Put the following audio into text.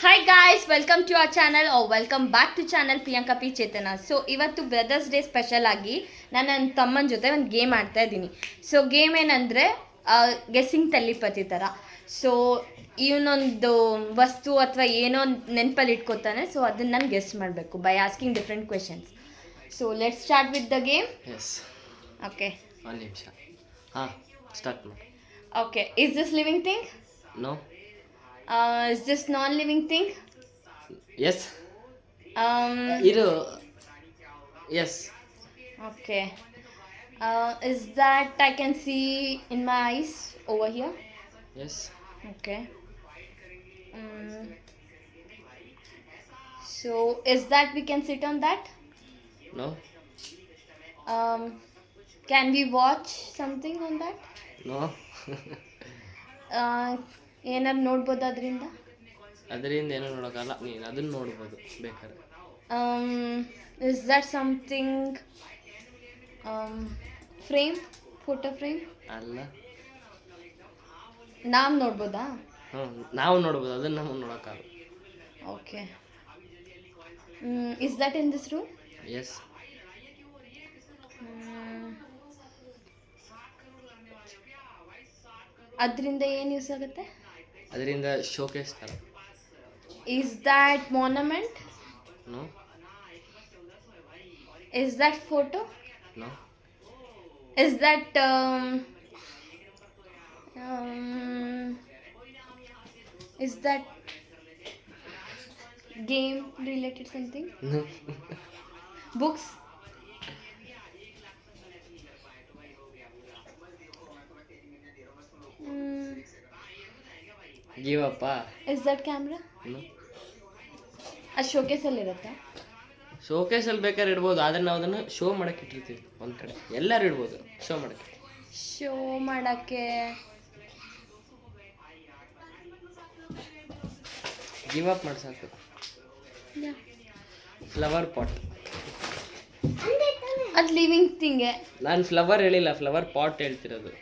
Hi guys, welcome to our channel welcome back to channel Priyanka P Chetana. So ಇವತ್ತು brothers day special ಆಗಿ ನಾನು ನನ್ನ ತಮ್ಮನ ಜೊತೆ ಒಂದು ಗೇಮ್ ಆಡ್ತಾ ಇದ್ದೀನಿ. ಸೊ ಗೇಮ್ ಏನಂದರೆ ಗೆಸ್ಸಿಂಗ್ ತೆಲಿಪತಿ ಥರ. ಸೊ ಇವನೊಂದು ವಸ್ತು ಅಥವಾ ಏನೋ ನೆನಪಲ್ಲಿ ಇಟ್ಕೋತಾನೆ. ಸೊ ಅದನ್ನು ನಾನು ಗೆಸ್ ಮಾಡಬೇಕು by asking different questions. So let's start with the game. Yes, okay, ಒಂದು ನಿಮಿಷ. ಹಾಂ, ಸ್ಟಾರ್ಟ್ ಮಾಡಿ. Okay. Is this living thing? No. Is this non living thing? Yes. ಇರು. Yes. Okay. Is that I can see in my eyes over here? Yes. Okay. So is that we can sit on that? No. Can we watch something on that? No. ಏನಾದ್ರು ನೋಡ್ಬೋದು ಅದರಿಂದ? ಅದರಿಂದ ಏನೂ ನೋಡೋಕ್ಕಲ್ಲ, ನೀನು ಅದನ್ನು ನೋಡ್ಬೋದು ಬೇಕಾದ್ರೆ. Is that something frame? Photo frame? ಅಲ್ಲ. ನಾವು ನೋಡ್ಬೋದಾ? ಹ್ಞೂ, ನಾವು ನೋಡ್ಬೋದು, ಅದನ್ನು ನಾವು ನೋಡೋಕ್ಕಾಗಲ್ಲ. Okay. Is that in this room? Yes. ಅದರಿಂದ ಏನು ಯೂಸ್ ಆಗುತ್ತೆ? ಅದರಿಂದ ಶೋಕೇಸ್ ಥರ. Is that monument? No. Is that photo? No. Is that is that game related something? No. Books? Give up. Is that camera? No. ಅದು ಶೋಕೇಸಲ್ಲಿ ಇರುತ್ತಾ? ಶೋಕೇಸಲ್ಲಿ ಬೇಕಾದ್ರೆ ಇಡ್ಬೋದು, ಆದರೆ ನಾವು ಅದನ್ನು ಶೋ ಮಾಡೋಕ್ಕೆ ಇಟ್ಟಿರ್ತೀವಿ ಒಂದು ಕಡೆ. ಎಲ್ಲರೂ ಇಡ್ಬೋದು ಶೋ ಮಾಡೋಕ್ಕೆ. ಶೋ ಮಾಡೋಕ್ಕೆ ಗಿವ್ ಅಪ್ ಮಾಡಿ ಸಾಕು. Flower pot. ಅದು ಲಿವಿಂಗ್ ಥಿಂಗೆ. ನಾನು ಫ್ಲವರ್ ಹೇಳಿಲ್ಲ, ಫ್ಲವರ್ ಪಾಟ್ ಹೇಳ್ತಿರೋದು.